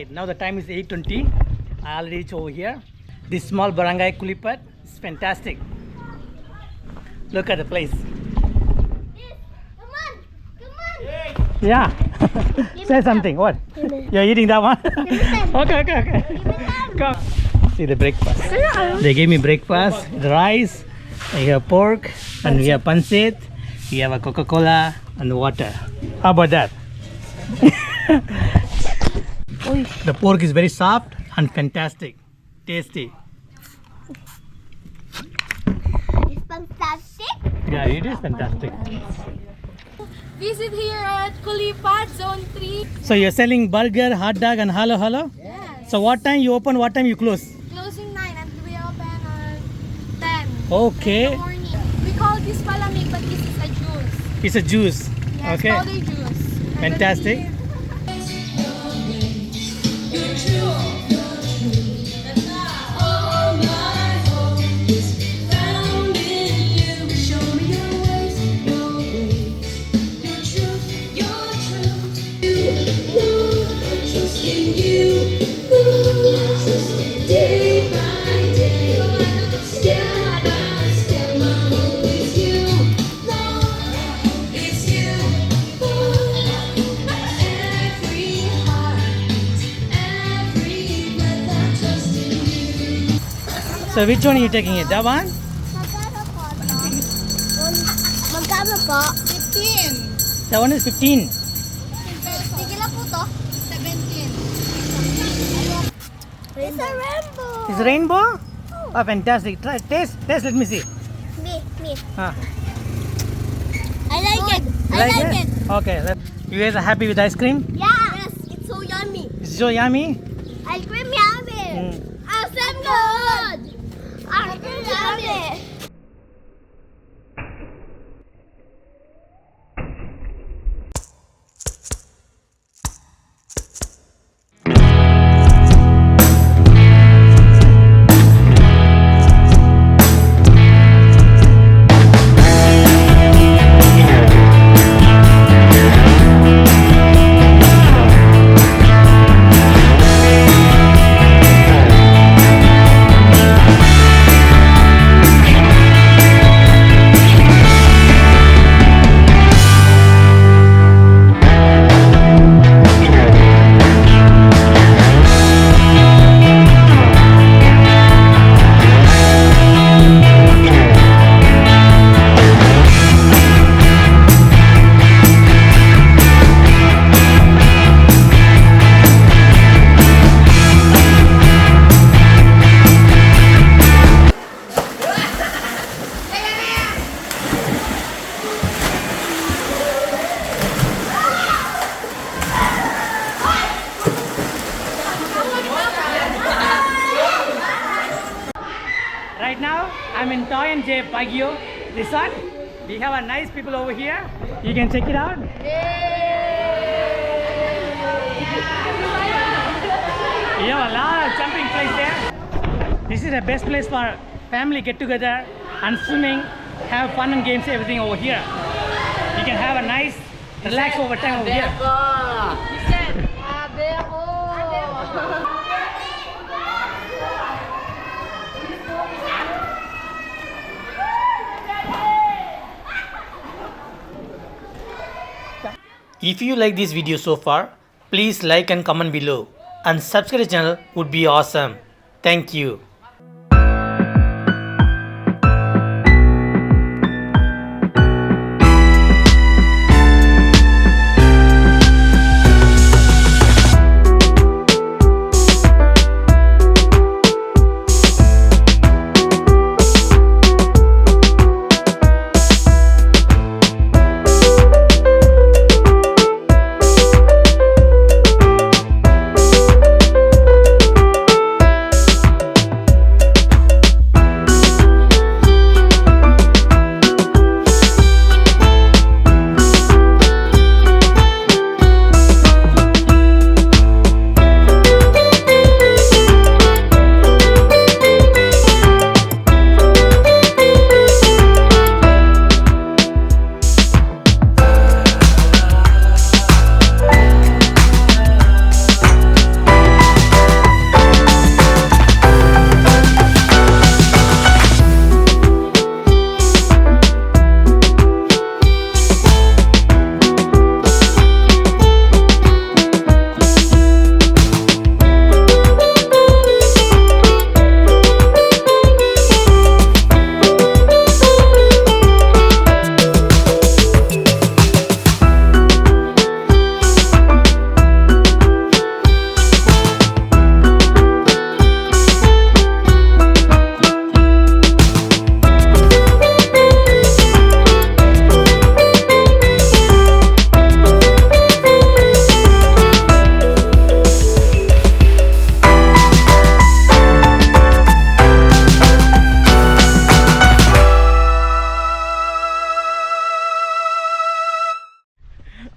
Right now the time is 8:20. I already reached over here. This small barangay Culipat is fantastic. Look at the place. Come on. Yeah. Say something. What? You're eating that one? Okay. Come. See the breakfast. They gave me breakfast, rice, we have pork, and we have pancit, we have a Coca-Cola and water. How about that? The pork is very soft and fantastic. Tasty. It's fantastic. Yeah, it is fantastic. Visit here at Culipat Zone 3. So you're selling burger, hot dog and halo? Yes. So what time you open, what time you close? Closing 9 and we open on 10. Okay. In the morning. We call this palamig, but this is a juice. It's a juice. Yes, Okay. powder juice. And Fantastic. then So which one are you taking it? That one? Magkano po? 15. That one is 15. Sige lang po to. 17. It's a rainbow. Is rainbow? Oh, fantastic. Try taste. Let me see. Me. Ah. I like it. Okay. You guys are happy with ice cream? Yeah. Yes, it's so yummy. It's so yummy. Ice cream yummy. Awesome good. Ice cream yummy. Right now, I'm in Toy and J Paguio resort. We have a nice people over here. You can check it out. We have a lot of jumping place there. This is the best place for family get together and swimming, have fun and games, everything over here. You can have a nice relax over time over here. If you like this video so far, please like and comment below, and subscribe to the channel would be awesome. Thank you.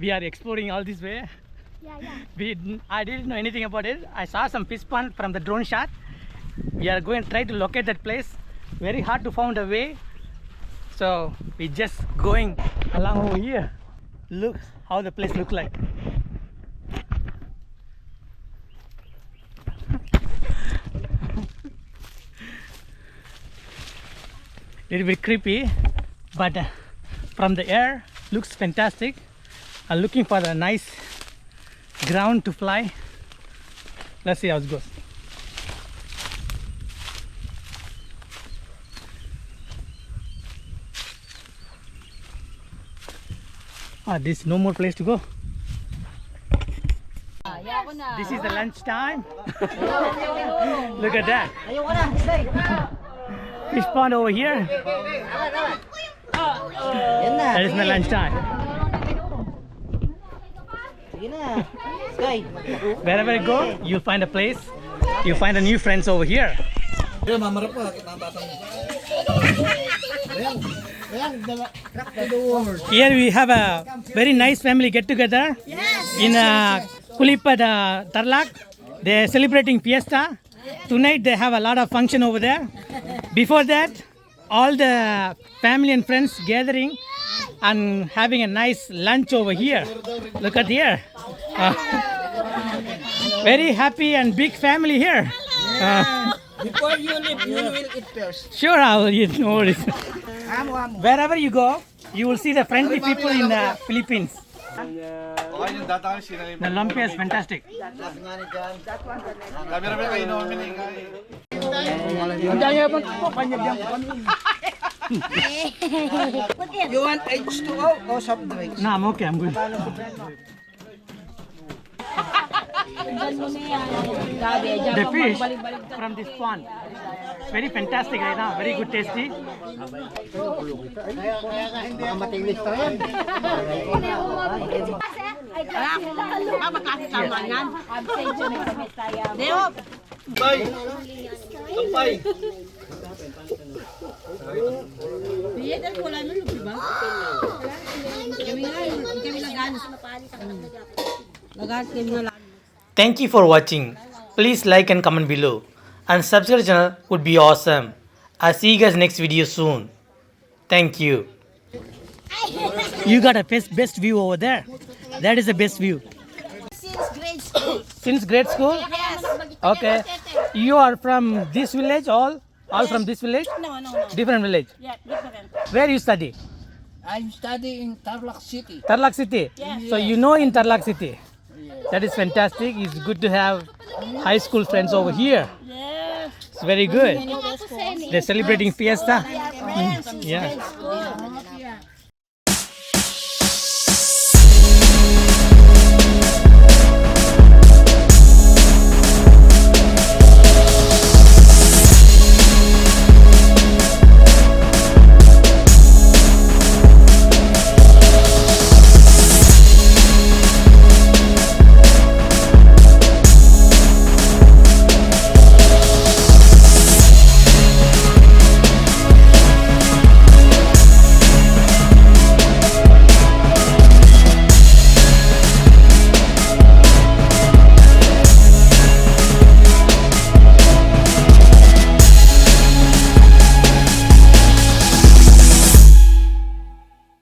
we are exploring all this way. I didn't know anything about it. I saw some fish pond from the drone shot. We are going to try to locate that place. Very hard to find a way. So we just going along over here. Look how the place look like. Little bit creepy, but from the air looks fantastic. I'm looking for a nice ground to fly. Let's see how it goes. There's no more place to go. This is the lunch time. Look at that. Fish pond over here. That is my lunch time. Wherever you go, you'll find a place. You'll find a new friends over here. Here we have a very nice family get together in Culipat Tarlac. They're celebrating Fiesta. Tonight they have a lot of function over there. Before that, all the family and friends gathering and having a nice lunch over here. Look at here. Very happy and big family here. Before you leave, you will eat first. Sure, I will eat. No worries. Wherever you go, you will see the friendly people in the Philippines. The lumpia is fantastic. You want H2O or soft drinks? No, I'm okay. I'm good. The fish from this pond, very fantastic right now. Very good, tasty. Thank you for watching. Please like and comment below. And subscribe channel would be awesome. I'll see you guys next video soon. Thank you. You got a best view over there. That is the best view. Since grade school. Since grade school? Yes. Okay. You are from this village all from this village? No. Different village. Yeah, different. Where you study? I'm studying in Tarlac City. Tarlac City. So you know in Tarlac City. That is fantastic. It's good to have high school friends over here. Yes. It's very good. They're celebrating Fiesta. Yes. Yeah.